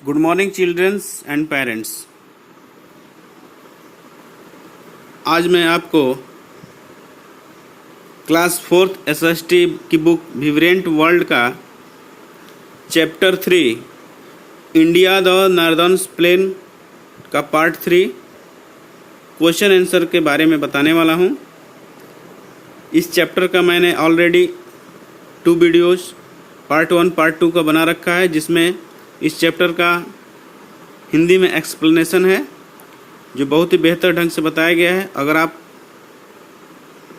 Good morning children's and parents. आज मैं आपको क्लास फोर्थ एसएसटी की बुक विब्रेंट वर्ल्ड का chapter 3 India the northern plane का पार्ट 3 क्वेश्चन आंसर के बारे में बताने वाला हूँ। इस चैप्टर का मैंने ऑलरेडी 2 वीडियोस पार्ट 1 पार्ट 2 का बना रखा है, जिसमें इस चैप्टर का हिंदी में एक्सप्लेनेशन है जो बहुत ही बेहतर ढंग से बताया गया है। अगर आप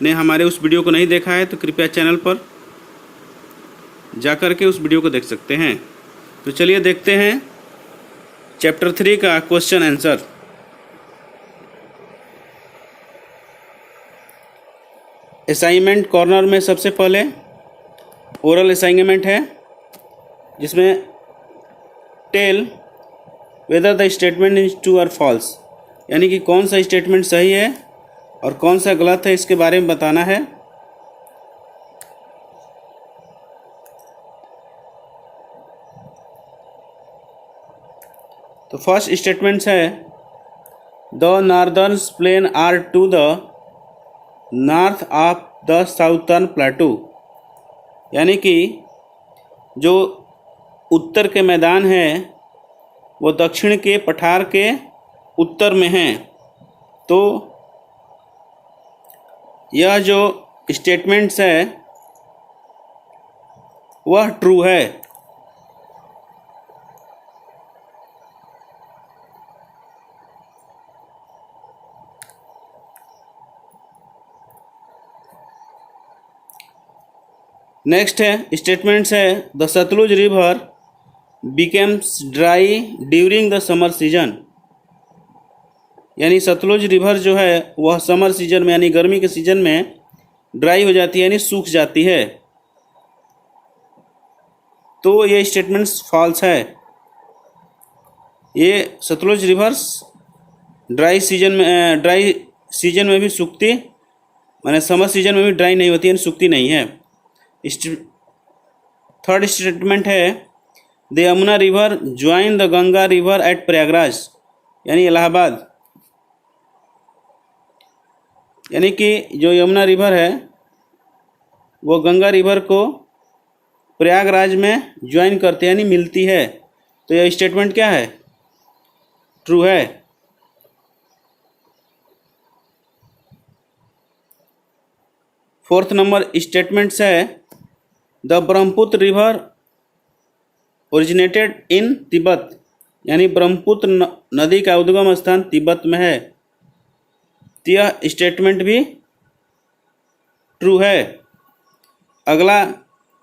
ने हमारे उस वीडियो को नहीं देखा है तो कृपया चैनल पर जाकर के उस वीडियो को देख सकते हैं। तो चलिए देखते हैं चैप्टर 3 का क्वेश्चन आंसर। असाइनमेंट कॉर्नर में सबसे पहले ओरल असाइनमेंट है, जिसमें tell whether the statement is true और फॉल्स, यानी कि कौन सा स्टेटमेंट सही है और कौन सा गलत है, इसके बारे में बताना है। तो फर्स्ट स्टेटमेंट है the northern plain are to the north of the southern plateau, यानी कि जो उत्तर के मैदान हैं वो दक्षिण के पठार के उत्तर में हैं। तो यह जो स्टेटमेंट्स है वह ट्रू है। नेक्स्ट है स्टेटमेंट्स है the Sutlej river becomes dry during the summer season, यानी सतलुज रिवर जो है वह समर सीजन में यानी गर्मी के सीजन में ड्राई हो जाती है, यानी सूख जाती है। तो ये स्टेटमेंट्स फॉल्स है। ये सतलुज रिवर्स ड्राई सीजन में भी सूखती, माने समर सीजन में भी ड्राई नहीं होती, यानी सूखती नहीं है। थर्ड स्टेटमेंट है the Yamuna river join the Ganga river eight Prayagraj, यानी इलाहाबाद, यानी कि जो यमुना रिवर है वो गंगा रिवर को प्रयागराज में ज्वाइन करते हैं, यानी मिलती है। तो यह स्टेटमेंट क्या है? ट्रू है। फोर्थ नंबर स्टेटमेंट्स है the Brahmaputra river originated in Tibet, यानी ब्रह्मपुत्र नदी का उद्गम स्थान तिब्बत में है। तो यह स्टेटमेंट भी ट्रू है। अगला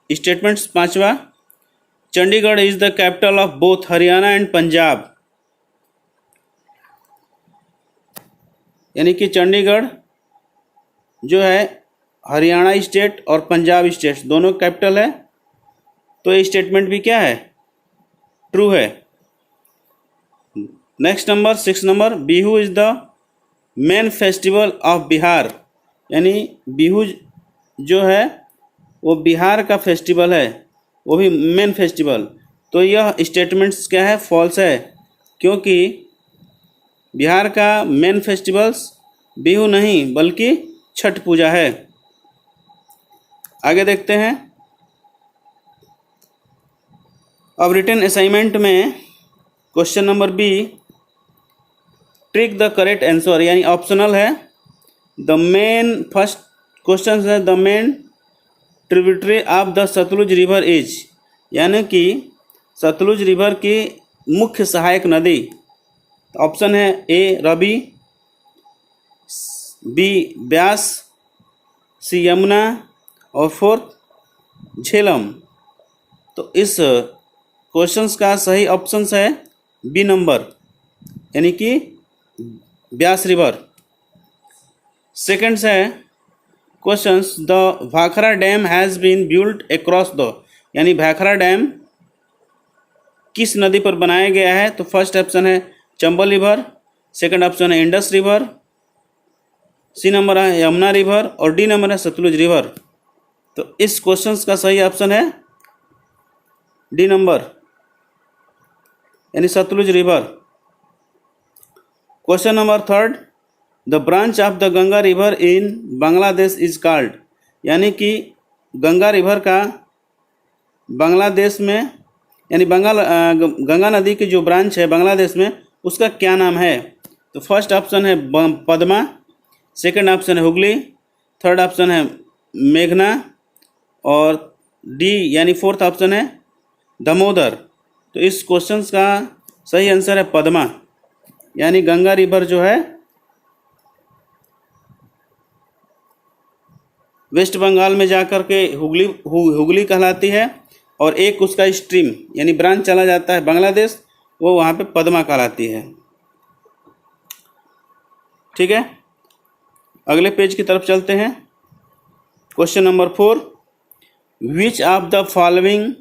स्टेटमेंट पांचवा Chandigarh is the capital of both Haryana and Punjab, यानी कि चंडीगढ़ जो है हरियाणा स्टेट और पंजाब स्टेट दोनों कैपिटल है। तो ये स्टेटमेंट भी क्या है? ट्रू है। Next number 6 number Bihu is the main festival of Bihar, यानी बिहू जो है वो बिहार का फेस्टिवल है, वो भी मेन फेस्टिवल। तो यह स्टेटमेंट्स क्या है? फॉल्स है, क्योंकि बिहार का मेन फेस्टिवल्स बिहू नहीं बल्कि छठ पूजा है। आगे देखते हैं। अब रिटन असाइनमेंट में question number B tick the correct answer, यानी ऑप्शनल है। द मेन फर्स्ट क्वेश्चन है the main tributary of the Sutlej river is, यानी कि सतलुज रिवर की मुख्य सहायक नदी। ऑप्शन है ए रवि, बी ब्यास, सी यमुना और फोर्थ झेलम। तो इस क्वेश्चंस का सही ऑप्शन है बी नंबर, यानी कि ब्यास रिवर। सेकंड है questions the Bhakra dam has been built across the, यानी भाखरा डैम किस नदी पर बनाया गया है? तो फर्स्ट ऑप्शन है चंबल रिवर, सेकंड ऑप्शन है इंडस रिवर, सी नंबर है यमुना रिवर और डी नंबर है सतलुज रिवर। तो इस क्वेश्चंस का सही ऑप्शन है डी नंबर, यानी Sutlej river. Question number third, the branch of the Ganga river in Bangladesh is called, यानी कि गंगा रिवर का बांग्लादेश में यानी गंगा नदी की जो ब्रांच है बांग्लादेश में उसका क्या नाम है? तो फर्स्ट ऑप्शन है पद्मा, सेकंड ऑप्शन है हुगली, थर्ड ऑप्शन है मेघना और डी यानी फोर्थ ऑप्शन है दामोदर। तो इस क्वेश्चन का सही आंसर है पद्मा, यानी गंगा रिवर जो है वेस्ट बंगाल में जाकर के हुगली कहलाती है और एक उसका स्ट्रीम यानी ब्रांच चला जाता है बांग्लादेश, वो वहाँ पे पद्मा कहलाती है। ठीक है, अगले पेज की तरफ चलते हैं। Question number 4, which of the following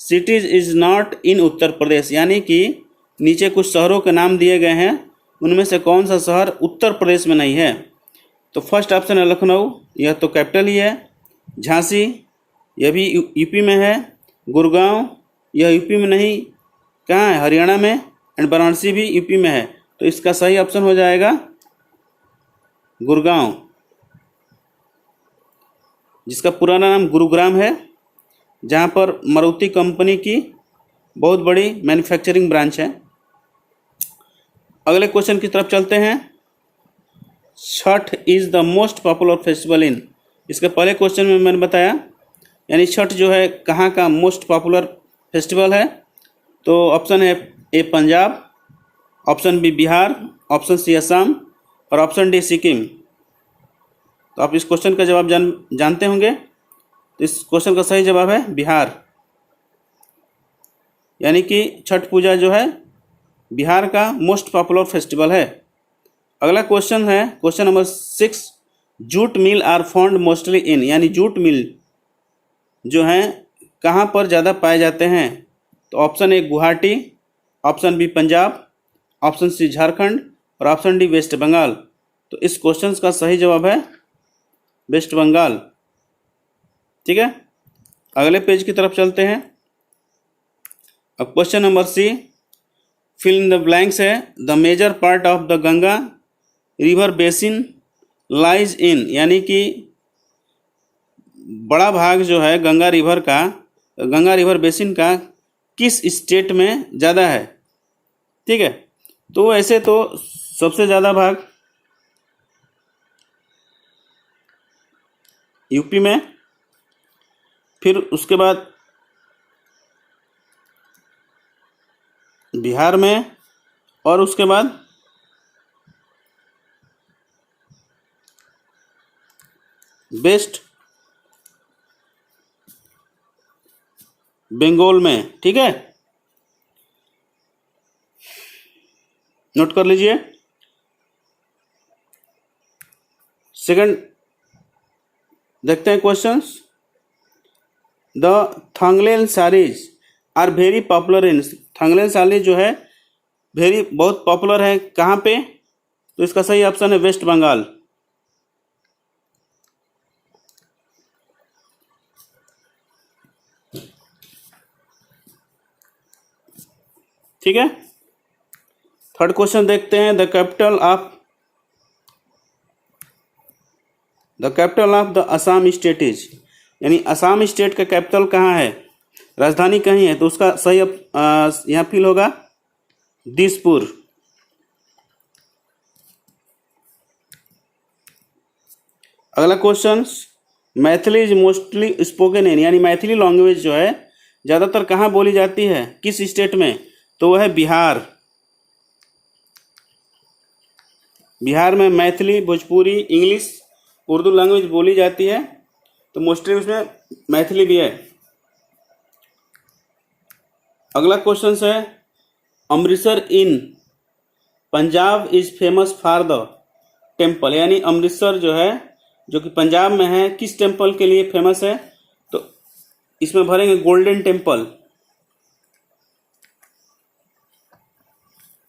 cities is not in Uttar Pradesh, यानी कि नीचे कुछ शहरों के नाम दिए गए हैं, उनमें से कौन सा शहर उत्तर प्रदेश में नहीं है? तो फर्स्ट ऑप्शन है लखनऊ, यह तो कैपिटल ही है। झांसी, यह भी यूपी में है। गुड़गांव, यह यूपी में नहीं, कहाँ है? हरियाणा में। एंड वाराणसी भी यूपी में है। तो इसका सही ऑप्शन हो जाएगा गुड़गांव, जिसका पुराना नाम गुरुग्राम है, जहाँ पर मारुति कंपनी की बहुत बड़ी मैन्युफैक्चरिंग ब्रांच है। अगले क्वेश्चन की तरफ चलते हैं। Chhath is the most popular festival in, इसके पहले क्वेश्चन में मैंने बताया, यानी छठ जो है कहाँ का मोस्ट पॉपुलर फेस्टिवल है? तो ऑप्शन है A Punjab, option B Bihar, option C Assam और ऑप्शन डी सिक्किम। तो आप इस क्वेश्चन का जवाब जानते होंगे। तो इस क्वेश्चन का सही जवाब है बिहार, यानी कि छठ पूजा जो है बिहार का मोस्ट पॉपुलर फेस्टिवल है। अगला क्वेश्चन है question number 6, jute mill are found mostly in, यानी जूट मिल जो हैं कहाँ पर ज़्यादा पाए जाते हैं? तो option A Guwahati, option B Punjab, option C Jharkhand और ऑप्शन डी वेस्ट बंगाल। तो इस क्वेश्चन का सही जवाब है वेस्ट बंगाल। ठीक है, अगले पेज की तरफ चलते हैं। अब question number C, fill in the blanks है, the major part of the Ganga river basin lies in, यानी कि बड़ा भाग जो है गंगा रिवर बेसिन का किस स्टेट में ज़्यादा है? ठीक है, तो ऐसे तो सबसे ज़्यादा भाग यूपी में, फिर उसके बाद बिहार में और उसके बाद वेस्ट बंगाल में। ठीक है, नोट कर लीजिए। सेकंड देखते हैं questions. The Thanglen sarees are very popular in, Thanglen sari जो है बहुत पॉपुलर है कहाँ पे? तो इसका सही ऑप्शन है वेस्ट बंगाल। ठीक है, थर्ड क्वेश्चन देखते हैं। The capital of the Assam state is, यानी असम स्टेट का कैपिटल कहाँ है? राजधानी कहीं है? तो उसका सही यहाँ फिल होगा दिसपुर। अगला question, Maithili is mostly spoken in, यानी मैथिली लैंग्वेज जो है ज़्यादातर कहाँ बोली जाती है, किस स्टेट में? तो वह है बिहार। बिहार में मैथिली, भोजपुरी, इंग्लिश, उर्दू लैंग्वेज बोली जाती है, तो मोस्टली उसमें मैथिली भी है। अगला क्वेश्चन है, Amritsar in Punjab is famous for the temple, यानी अमृतसर जो है जो कि पंजाब में है किस टेम्पल के लिए फेमस है? तो इसमें भरेंगे golden temple,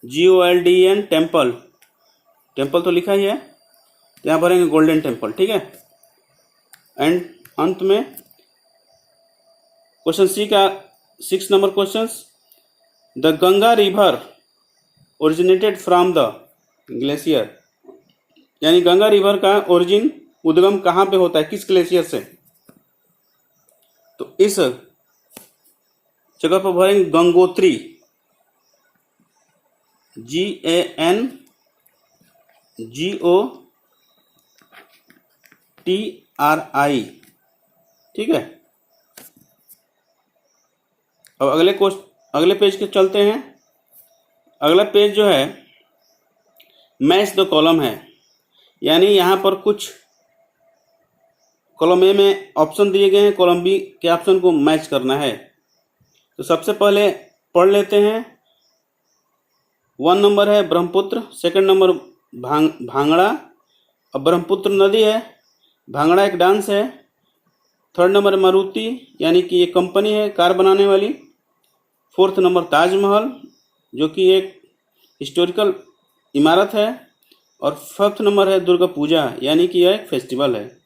GOLDEN temple, temple तो लिखा ही है, तो यहाँ भरेंगे गोल्डन टेम्पल। ठीक है, एंड अंत में क्वेश्चन सी का 6 number question, the Ganga river originated from the glacier, यानी गंगा रिवर का ओरिजिन उद्गम कहाँ पे होता है, किस ग्लेशियर से। तो इस जगह पर भरेंगे गंगोत्री, GANGOTRI, ठीक है। अब अगले पेज के चलते हैं। अगला पेज जो है मैच द कॉलम है, यानी यहाँ पर कुछ कॉलम ए में ऑप्शन दिए गए हैं, कॉलम बी के ऑप्शन को मैच करना है। तो सबसे पहले पढ़ लेते हैं। 1 नंबर है ब्रह्मपुत्र, सेकंड नंबर भांगड़ा। अब ब्रह्मपुत्र नदी है, भांगड़ा एक डांस है। थर्ड नंबर मारुति, यानी कि ये कंपनी है कार बनाने वाली। फोर्थ नंबर ताजमहल, जो कि एक हिस्टोरिकल इमारत है। और फिफ्थ नंबर है दुर्गा पूजा, यानी कि यह एक फेस्टिवल है।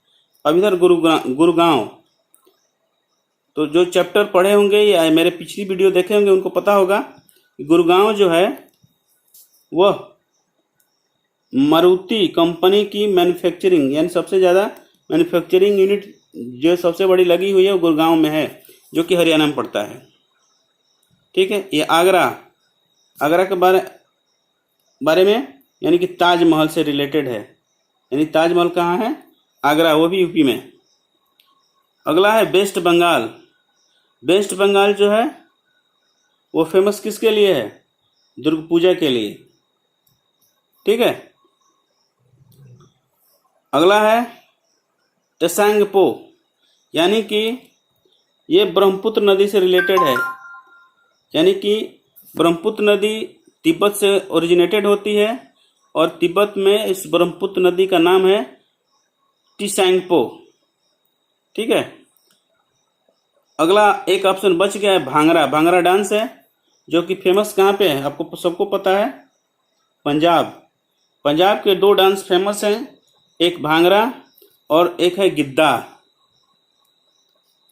अब इधर गुरुगांव, तो जो चैप्टर पढ़े होंगे या मेरे पिछली वीडियो देखे होंगे उनको पता होगा कि गुरुगांव जो है वह मारुति कंपनी की मैन्युफैक्चरिंग, यानी सबसे ज़्यादा मैन्युफैक्चरिंग यूनिट जो सबसे बड़ी लगी हुई है वो गुरुगांव में है, जो कि हरियाणा में पड़ता है। ठीक है। ये आगरा के बारे में, यानी कि ताजमहल से रिलेटेड है। यानी ताजमहल कहाँ है, आगरा, वो भी यूपी में। अगला है वेस्ट बंगाल। वेस्ट बंगाल जो है वो फेमस किसके लिए है, दुर्गा पूजा के लिए। ठीक है। अगला है त्सांगपो, यानी कि ये ब्रह्मपुत्र नदी से रिलेटेड है। यानी कि ब्रह्मपुत्र नदी तिब्बत से ओरिजिनेटेड होती है और तिब्बत में इस ब्रह्मपुत्र नदी का नाम है त्सांगपो। ठीक है। अगला एक ऑप्शन बच गया है भांगड़ा। भांगड़ा डांस है जो कि फेमस कहाँ पे है, आपको सबको पता है, पंजाब। पंजाब के 2 डांस फेमस हैं, एक भांगड़ा और एक है गिद्दा,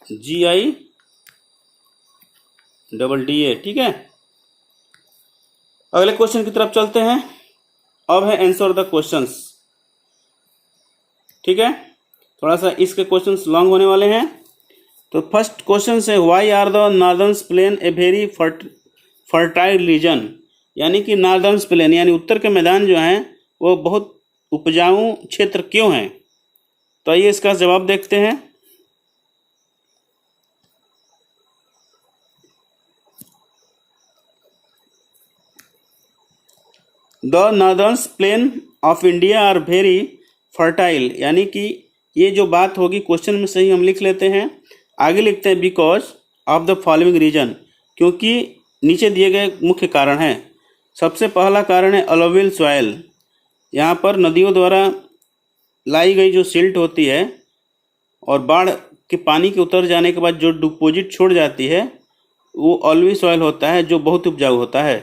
GIDDA। ठीक है। अगले क्वेश्चन की तरफ चलते हैं। अब है आंसर द क्वेश्चंस। ठीक है। थोड़ा सा इसके क्वेश्चंस लॉन्ग होने वाले हैं। तो फर्स्ट क्वेश्चन है why are the northern plain a very fertile region, यानी कि नॉर्दर्न प्लेन यानी उत्तर के मैदान जो हैं वो बहुत उपजाऊ क्षेत्र क्यों हैं। तो आइए इसका जवाब देखते हैं। The northern plain of India are very fertile, यानी कि ये जो बात होगी क्वेश्चन में सही हम लिख लेते हैं। आगे लिखते हैं because of the following reason, क्योंकि नीचे दिए गए मुख्य कारण हैं। सबसे पहला कारण है अलोवियल सॉइल, यहाँ पर नदियों द्वारा लाई गई जो सिल्ट होती है और बाढ़ के पानी के उतर जाने के बाद जो डिपोजिट छोड़ जाती है वो ऑलवी सॉइल होता है, जो बहुत उपजाऊ होता है।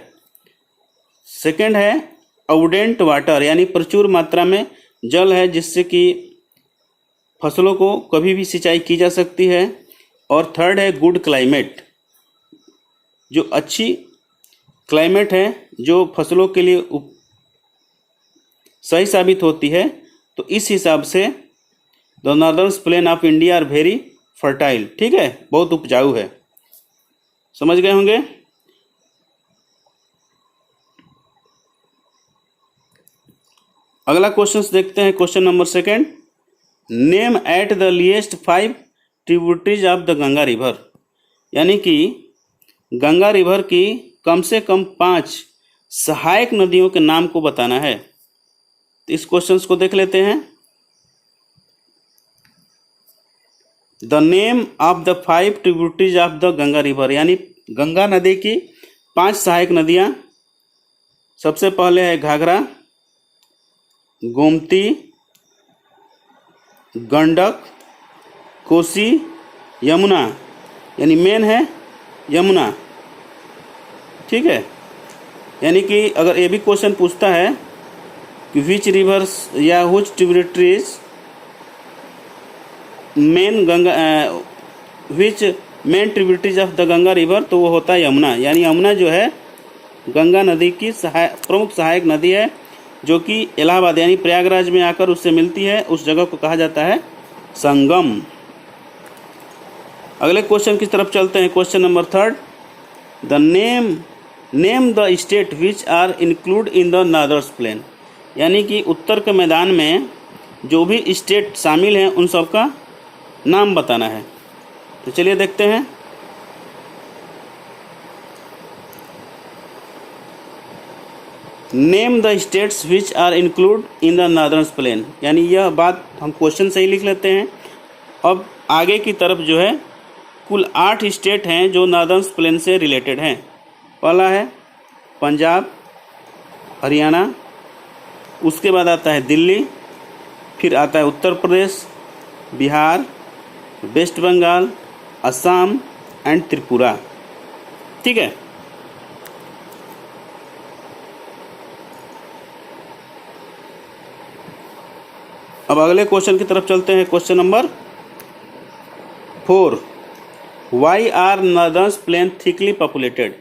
सेकंड है अबुडेंट वाटर, यानी प्रचुर मात्रा में जल है जिससे कि फसलों को कभी भी सिंचाई की जा सकती है। और थर्ड है गुड क्लाइमेट, जो अच्छी क्लाइमेट है जो फसलों के लिए सही साबित होती है। तो इस हिसाब से the northern plain of India are very fertile. ठीक है, बहुत उपजाऊ है। समझ गए होंगे। अगला क्वेश्चन देखते हैं, question number 2। Name at the least 5 tributaries of the Ganga river, यानी कि गंगा रिवर की कम से कम 5 सहायक नदियों के नाम को बताना है। तो इस क्वेश्चन को देख लेते हैं। The name of the 5 tributaries of the Ganga river, यानी गंगा नदी की 5 सहायक नदियां। सबसे पहले है घाघरा, गोमती, गंडक, कोसी, यमुना, यानी मेन है यमुना। ठीक है। यानी कि अगर ये भी क्वेश्चन पूछता है कि विच रिवर्स या which tributaries which main tributaries of the Ganga river, तो वो होता है यमुना। यानी यमुना जो है गंगा नदी की प्रमुख सहायक नदी है, जो कि इलाहाबाद यानी प्रयागराज में आकर उससे मिलती है। उस जगह को कहा जाता है संगम। अगले क्वेश्चन की तरफ चलते हैं। Question number 3, the name the state which are include in the northern plain. यानी कि उत्तर के मैदान में जो भी स्टेट शामिल हैं उन सब का नाम बताना है। तो चलिए देखते हैं। Name the states which are include in the northern plain, यानी यह बात हम क्वेश्चन से ही लिख लेते हैं। अब आगे की तरफ जो है कुल 8 स्टेट हैं जो नॉर्दर्न प्लेन से रिलेटेड हैं। पहला है पंजाब, हरियाणा, उसके बाद आता है दिल्ली, फिर आता है उत्तर प्रदेश, बिहार, वेस्ट बंगाल, असम एंड त्रिपुरा। ठीक है। अब अगले क्वेश्चन की तरफ चलते हैं। Question number 4, why are northern plain thickly populated.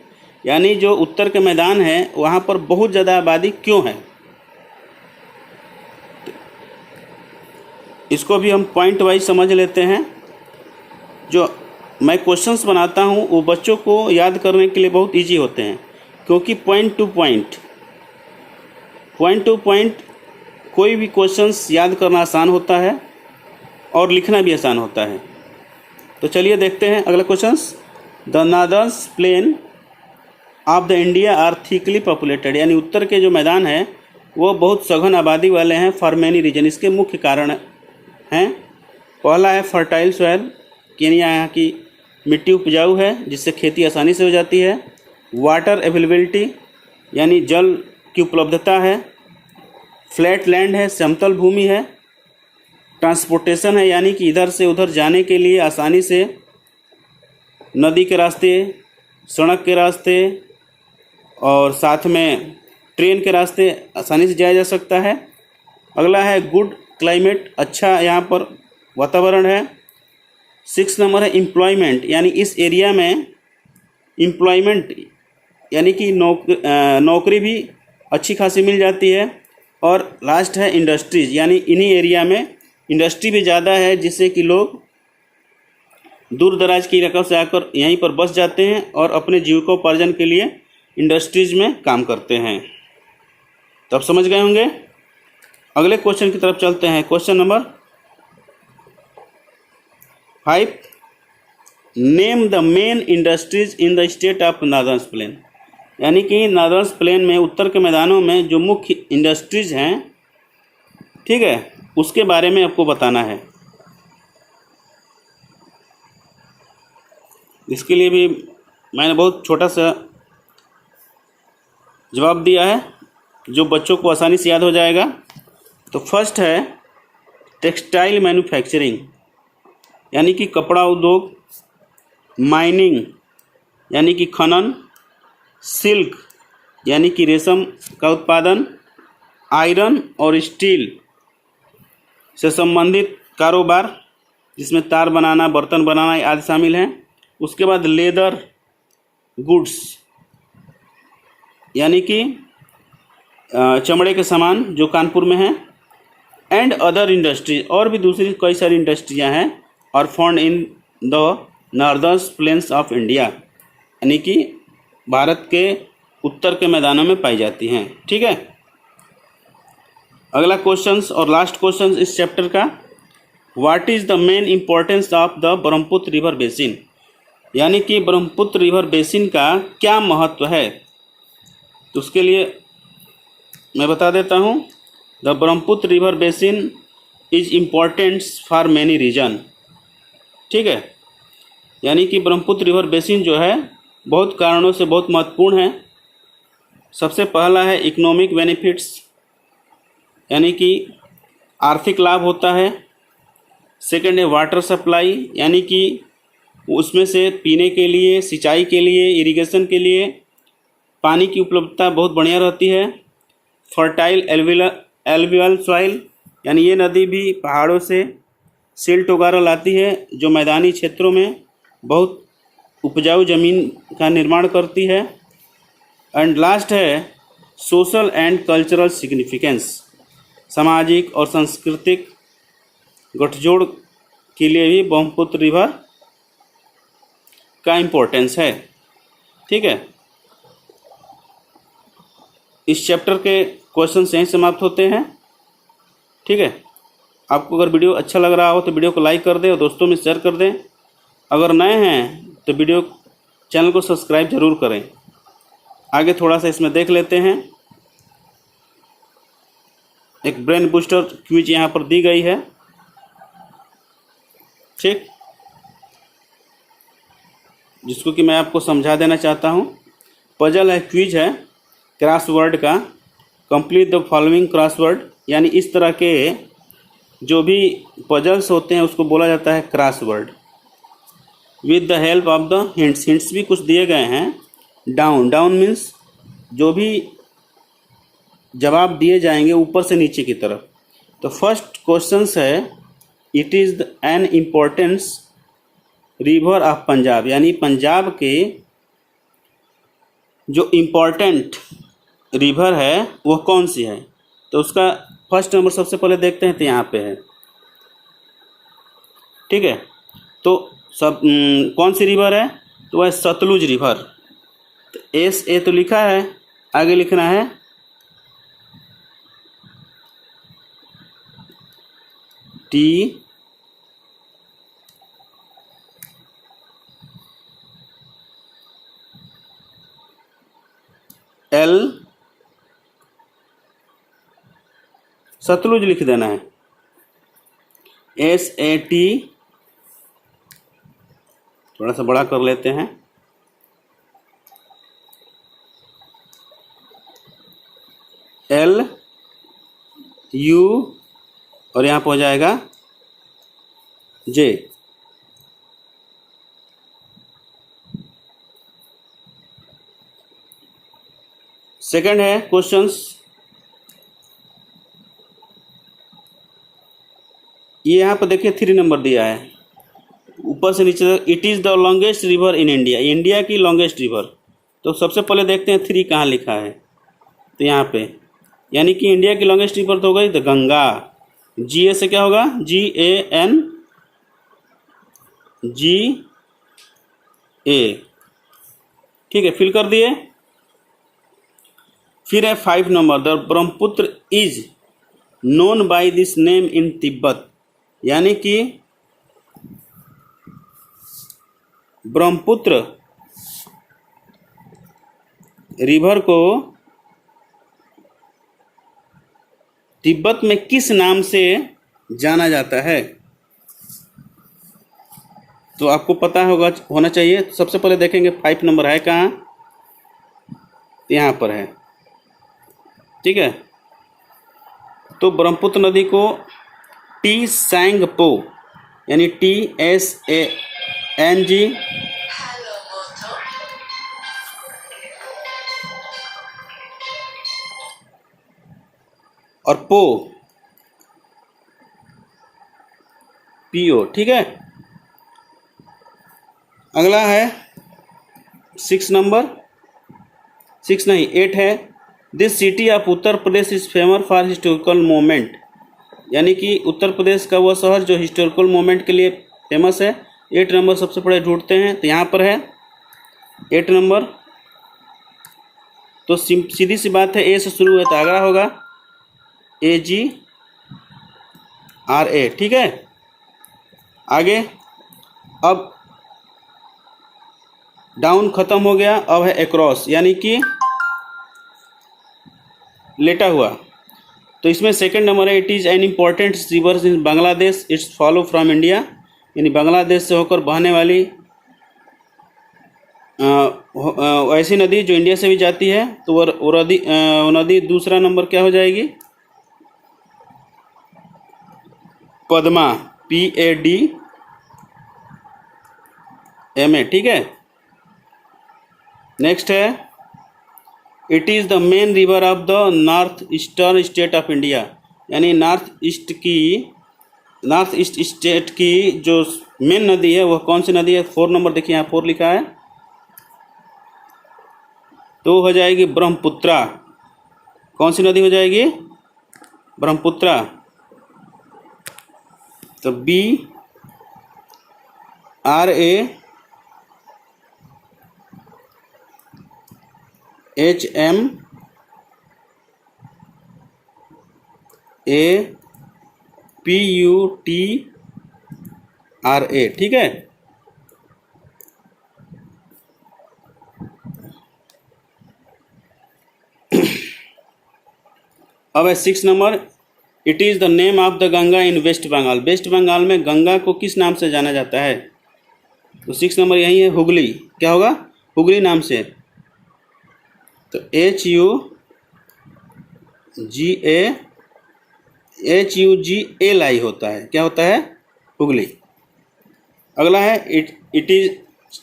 यानी जो उत्तर के मैदान है वहाँ पर बहुत ज़्यादा आबादी क्यों है। इसको भी हम पॉइंट वाइज समझ लेते हैं। जो मैं क्वेश्चंस बनाता हूँ वो बच्चों को याद करने के लिए बहुत इजी होते हैं, क्योंकि पॉइंट टू पॉइंट कोई भी क्वेश्चंस याद करना आसान होता है और लिखना भी आसान होता है। तो चलिए देखते हैं अगला questions. The northern plain of the India are thickly populated. यानी उत्तर के जो मैदान है वो बहुत सघन आबादी वाले हैं फॉर मेनी रीजन। इसके मुख्य कारण हैं। पहला है फर्टाइल सॉइल, यानी यहाँ की मिट्टी उपजाऊ है जिससे खेती आसानी से हो जाती है। वाटर अवेलेबिलिटी, यानी जल की उपलब्धता है। फ्लैट लैंड है, समतल भूमि है। ट्रांसपोर्टेशन है, यानी कि इधर से उधर जाने के लिए आसानी से नदी के रास्ते, सड़क के रास्ते और साथ में ट्रेन के रास्ते आसानी से जाया जा सकता है। अगला है गुड क्लाइमेट, अच्छा यहाँ पर वातावरण है। 6 नंबर है एम्प्लॉयमेंट, यानी इस एरिया में एम्प्लॉयमेंट यानी कि नौकरी भी अच्छी खासी मिल जाती है। और लास्ट है इंडस्ट्रीज, यानी इन्हीं एरिया में इंडस्ट्री भी ज़्यादा है जिससे कि लोग दूर दराज की इलाकों से आकर यहीं पर बस जाते हैं और अपने जीविकोपार्जन के लिए इंडस्ट्रीज में काम करते हैं। तो आप समझ गए होंगे। अगले क्वेश्चन की तरफ चलते हैं। Question number 5, name the main industries in the state of northern plain. यानी कि नॉर्दर्न प्लेन में उत्तर के मैदानों में जो मुख्य इंडस्ट्रीज हैं, ठीक है, उसके बारे में आपको बताना है। इसके लिए भी मैंने बहुत छोटा सा जवाब दिया है जो बच्चों को आसानी से याद हो जाएगा। तो फर्स्ट है टेक्सटाइल मैन्युफैक्चरिंग, यानी कि कपड़ा उद्योग। माइनिंग, यानी कि खनन। सिल्क, यानी कि रेशम का उत्पादन। आयरन और स्टील से संबंधित कारोबार, जिसमें तार बनाना, बर्तन बनाना आदि शामिल हैं। उसके बाद लेदर गुड्स, यानी कि चमड़े के सामान जो कानपुर में हैं। एंड अदर इंडस्ट्री, और भी दूसरी कई सारी इंडस्ट्रियां हैं और found in the northern plains of India, यानी कि भारत के उत्तर के मैदानों में पाई जाती हैं। ठीक है। अगला क्वेश्चंस और लास्ट क्वेश्चन इस चैप्टर का, what is the main importance of the Brahmaputra river basin. यानी कि ब्रह्मपुत्र रिवर बेसिन का क्या महत्व है। तो उसके लिए मैं बता देता हूँ। The Brahmaputra river basin is important for many reason. ठीक है। यानी कि ब्रह्मपुत्र रिवर बेसिन जो है बहुत कारणों से बहुत महत्वपूर्ण है। सबसे पहला है इकोनॉमिक बेनिफिट्स, यानी कि आर्थिक लाभ होता है। सेकंड है वाटर सप्लाई, यानी कि उसमें से पीने के लिए, सिंचाई के लिए, इरिगेशन के लिए पानी की उपलब्धता बहुत बढ़िया रहती है। फर्टाइल एल्वियल सॉइल, यानी ये नदी भी पहाड़ों से सिल्ट वगैरह लाती है जो मैदानी क्षेत्रों में बहुत उपजाऊ ज़मीन का निर्माण करती है। एंड लास्ट है सोशल एंड कल्चरल सिग्निफिकेंस, सामाजिक और सांस्कृतिक गठजोड़ के लिए भी ब्रह्मपुत्र रिवर का इम्पोर्टेंस है। ठीक है, इस चैप्टर के क्वेश्चन यहीं समाप्त होते हैं। ठीक है, आपको अगर वीडियो अच्छा लग रहा हो तो वीडियो को लाइक कर दें और दोस्तों में शेयर कर दें। अगर नए हैं तो वीडियो चैनल को सब्सक्राइब जरूर करें। आगे थोड़ा सा इसमें देख लेते हैं। एक ब्रेन बूस्टर क्विज यहाँ पर दी गई है। ठीक, जिसको कि मैं आपको समझा देना चाहता हूँ। पजल है, क्विज है क्रॉसवर्ड का। कंप्लीट द फॉलोइंग क्रॉसवर्ड, यानी इस तरह के जो भी पजल्स होते हैं उसको बोला जाता है crossword. With the help of the hints, hints भी कुछ दिए गए हैं। डाउन, डाउन मीन्स जो भी जवाब दिए जाएंगे ऊपर से नीचे की तरफ। तो फर्स्ट क्वेश्चन है, it is an importance river of Punjab, यानी पंजाब के जो इम्पोर्टेंट रिवर है वो कौन सी है। तो उसका फर्स्ट नंबर सबसे पहले देखते हैं, तो यहाँ पे है। ठीक है, तो सब कौन सी रिवर है, तो वह सतलुज रिवर। तो SA तो लिखा है, आगे लिखना है TLU, सतलुज लिख देना है। SAT थोड़ा सा बड़ा कर लेते हैं। LU और यहाँ पर हो जाएगा J। सेकंड है क्वेश्चंस, ये यहाँ पर देखिए 3 नंबर दिया है ऊपर से नीचे तक। It is the longest river in India, India की लॉन्गेस्ट रिवर। तो सबसे पहले देखते हैं 3 कहाँ लिखा है। तो यहाँ पे यानी कि इंडिया की लॉन्गेस्ट रिवर तो हो गई तो गंगा। GA से क्या होगा, GANGA। ठीक है, फिल कर दिए। फिर है 5 number, the Brahmaputra is known by this name in Tibet, यानी कि ब्रह्मपुत्र रिवर को तिब्बत में किस नाम से जाना जाता है। तो आपको पता होगा, होना चाहिए। तो सबसे पहले देखेंगे 5 नंबर है कहाँ, यहाँ पर है। ठीक है, तो ब्रह्मपुत्र नदी को TSANGPO यानी TSANG और PO। ठीक है, अगला है 6 नंबर, 6 नहीं 8 है। This city of Uttar Pradesh is famous for historical moment, यानी कि उत्तर प्रदेश का वह शहर जो हिस्टोरिकल मोमेंट के लिए फेमस है। 8 नंबर सबसे पहले ढूंढते हैं, तो यहाँ पर है 8 नंबर। तो सीधी सी बात है, A से शुरू है तो आगरा होगा, AGRA। ठीक है, आगे अब डाउन खत्म हो गया, अब है अक्रॉस यानी कि लेटा हुआ। तो इसमें सेकंड नंबर है, it is an important river in Bangladesh, it's follow from India, यानी बांग्लादेश से होकर बहने वाली ऐसी नदी जो इंडिया से भी जाती है। तो वो नदी दूसरा नंबर क्या हो जाएगी, पद्मा, PADMA। ठीक है, नेक्स्ट है, it is the main river of the north eastern state of India, यानी नॉर्थ ईस्ट स्टेट की जो मेन नदी है वह कौन सी नदी है। 4 नंबर देखिए, यहाँ 4 लिखा है। तो हो जाएगी ब्रह्मपुत्रा। कौन सी नदी हो जाएगी? ब्रह्मपुत्रा। तो BRAHMAPUTRA, ठीक है। अब है 6 नंबर, it is the name of the Ganga in west Bengal. West Bengal में गंगा को किस नाम से जाना जाता है? तो 6 नंबर यही है, हुगली। क्या होगा? हुगली नाम से। तो HUGLI होता है। क्या होता है? हुगली। अगला है, it is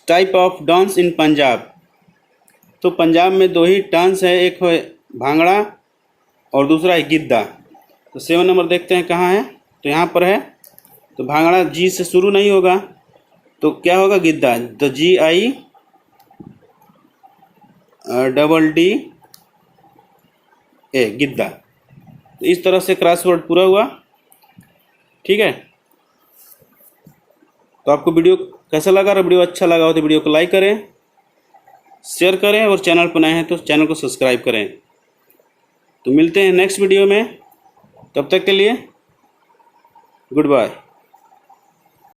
type of dance इन पंजाब। तो पंजाब में 2 ही डांस है, एक है भांगड़ा और दूसरा है गिद्दा। तो 7 नंबर देखते हैं कहाँ है। तो यहाँ पर है। तो भांगड़ा जी से शुरू नहीं होगा, तो क्या होगा? गिद्दा। तो GIDDA, गिद्दा। तो इस तरह से क्रॉसवर्ड पूरा हुआ, ठीक है। तो आपको वीडियो कैसा लगा? अगर वीडियो अच्छा लगा हो तो वीडियो को लाइक करें, शेयर करें, और चैनल पर नए हैं तो चैनल को सब्सक्राइब करें। तो मिलते हैं नेक्स्ट वीडियो में, तब तक के लिए गुड बाय।